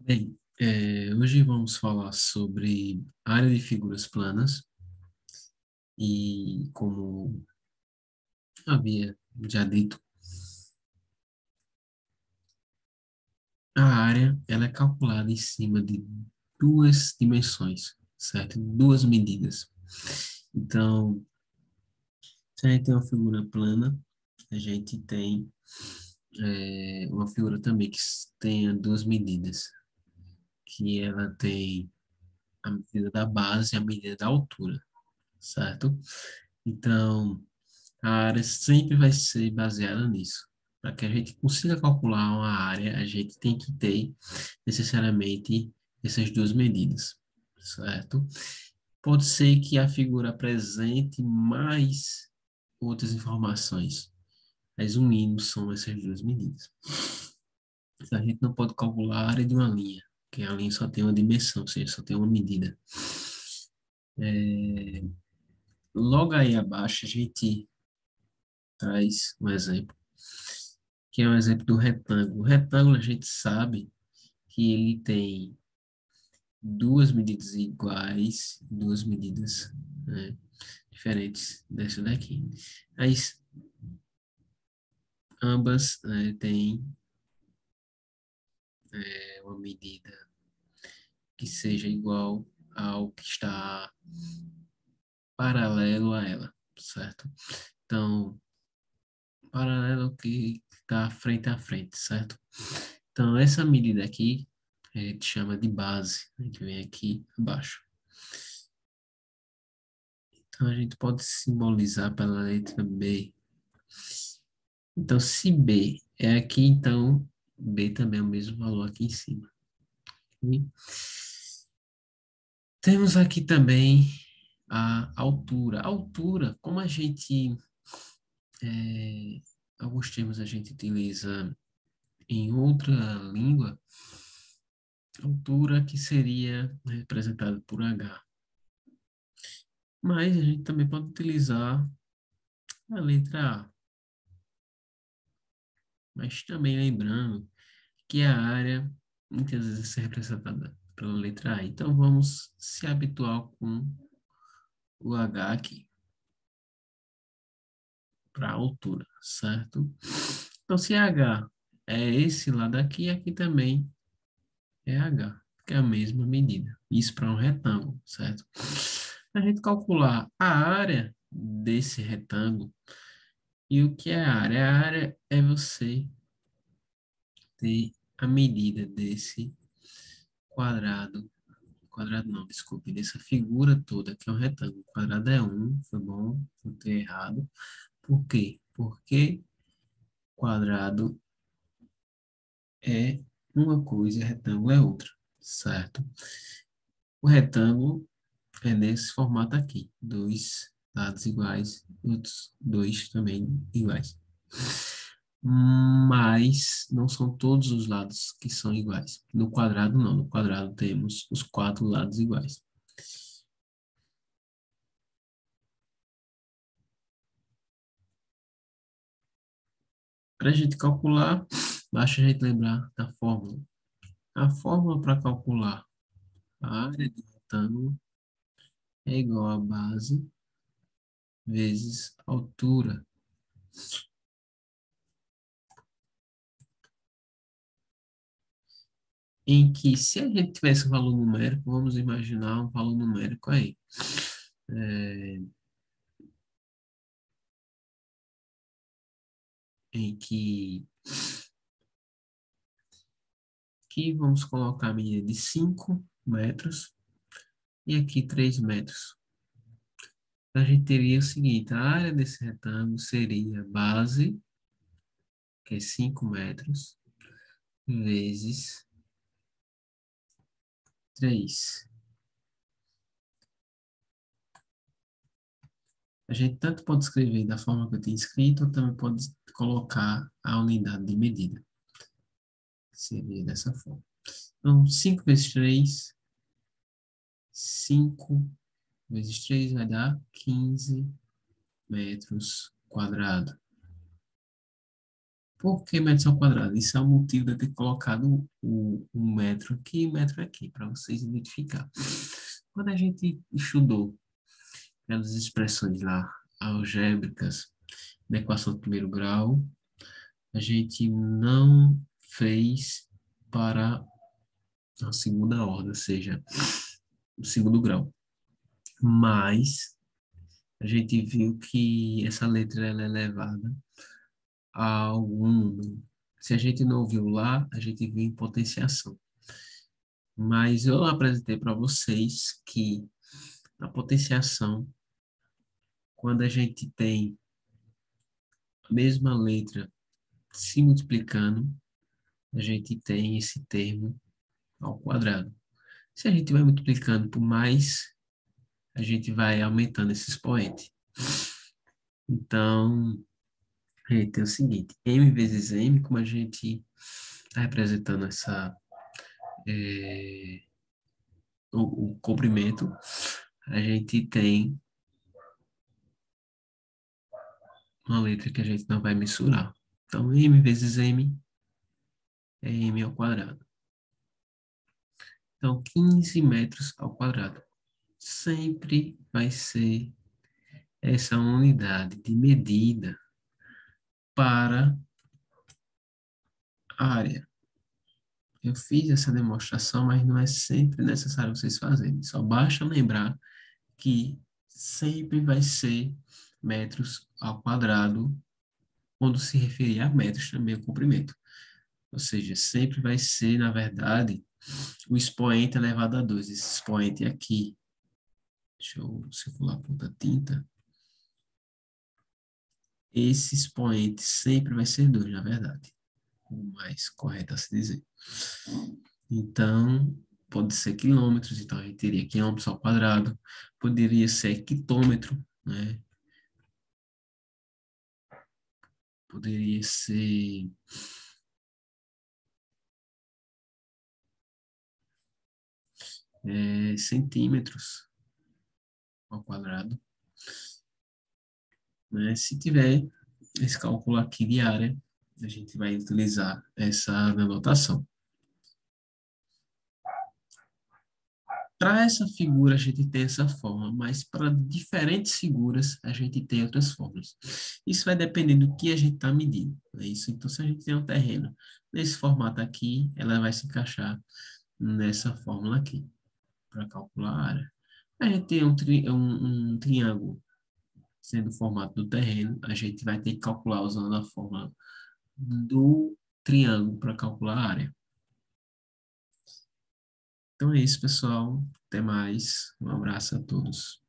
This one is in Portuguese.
Bem, hoje vamos falar sobre área de figuras planas e, como havia já dito, a área ela é calculada em cima de duas dimensões, certo? Duas medidas. Então, se a gente tem uma figura plana, a gente tem uma figura também que tenha duas medidas, que ela tem a medida da base e a medida da altura, certo? Então, a área sempre vai ser baseada nisso. Para que a gente consiga calcular uma área, a gente tem que ter necessariamente essas duas medidas, certo? Pode ser que a figura apresente mais outras informações, mas o mínimo são essas duas medidas. A gente não pode calcular a área de uma linha, porque a linha só tem uma dimensão, ou seja, só tem uma medida. Logo aí abaixo, a gente traz um exemplo, que é um exemplo do retângulo. O retângulo a gente sabe que ele tem duas medidas iguais, duas medidas, né, diferentes dessa daqui. Mas ambas, né, têm uma medida que seja igual ao que está paralelo a ela, certo? Então, paralelo ao que está frente a frente, certo? Então, essa medida aqui a gente chama de base, né, que vem aqui abaixo. Então, a gente pode simbolizar pela letra B. Então, se B é aqui, então B também é o mesmo valor aqui em cima. E temos aqui também a altura. A altura, como a gente, é, alguns termos a gente utiliza em outra língua, altura que seria representada por H. Mas a gente também pode utilizar a letra A. Mas também lembrando que a área muitas vezes é representada pela letra A. Então vamos se habituar com o H aqui para altura, certo? Então se H é esse lado aqui, aqui também é H, que é a mesma medida. Isso para um retângulo, certo? A gente calcular a área desse retângulo. E o que é a área? A área é você ter a medida desse quadrado. Quadrado não, desculpe, dessa figura toda, que é um retângulo. O quadrado é um, foi bom, não ter errado. Por quê? Porque quadrado é uma coisa e retângulo é outra, certo? O retângulo é nesse formato aqui, dois lados iguais, outros dois também iguais. Mas não são todos os lados que são iguais. No quadrado, não. No quadrado temos os quatro lados iguais. Para a gente calcular, basta a gente lembrar da fórmula. A fórmula para calcular a área do retângulo é igual a base vezes altura, em que, se a gente tivesse um valor numérico, vamos imaginar um valor numérico aí. É, em que vamos colocar a medida de 5 metros e aqui 3 metros. A gente teria o seguinte, a área desse retângulo seria base, que é 5 metros, vezes 3. A gente tanto pode escrever da forma que eu tenho escrito, ou também pode colocar a unidade de medida. Seria dessa forma. Então, 5 vezes 3, 5 vezes 3 vai dar 15 metros quadrados. Por que metros ao quadrado? Isso é o motivo de eu ter colocado o metro aqui e o metro aqui, para vocês identificar. Quando a gente estudou aquelas expressões lá algébricas da equação de primeiro grau, a gente não fez para a segunda ordem, ou seja, o segundo grau. Mas a gente viu que essa letra ela é elevada a algum número. Se a gente não viu lá, a gente viu em potenciação. Mas eu apresentei para vocês que a potenciação, quando a gente tem a mesma letra se multiplicando, a gente tem esse termo ao quadrado. Se a gente vai multiplicando por mais, a gente vai aumentando esse expoente. Então, a gente tem o seguinte, m vezes m, como a gente está representando é, o comprimento, a gente tem uma letra que a gente não vai mensurar. Então, m vezes m é m ao quadrado. Então, 15 metros ao quadrado. Sempre vai ser essa unidade de medida para a área. Eu fiz essa demonstração, mas não é sempre necessário vocês fazerem. Só basta lembrar que sempre vai ser metros ao quadrado quando se referir a metros também o comprimento. Ou seja, sempre vai ser, na verdade, o expoente elevado a 2. Esse expoente aqui, deixa eu circular a ponta tinta. Esse expoente sempre vai ser 2, na verdade. O mais correto a se dizer. Então, pode ser quilômetros, então a gente teria quilômetros ao quadrado. Poderia ser quilômetro, né? Poderia ser centímetros ao quadrado, né? Se tiver esse cálculo aqui de área, a gente vai utilizar essa denotação. Para essa figura, a gente tem essa forma, mas para diferentes figuras, a gente tem outras formas. Isso vai depender do que a gente está medindo. É isso? Então, se a gente tem um terreno nesse formato aqui, ela vai se encaixar nessa fórmula aqui, para calcular a área. A gente tem um triângulo sendo o formato do terreno, a gente vai ter que calcular usando a fórmula do triângulo para calcular a área. Então é isso, pessoal. Até mais. Um abraço a todos.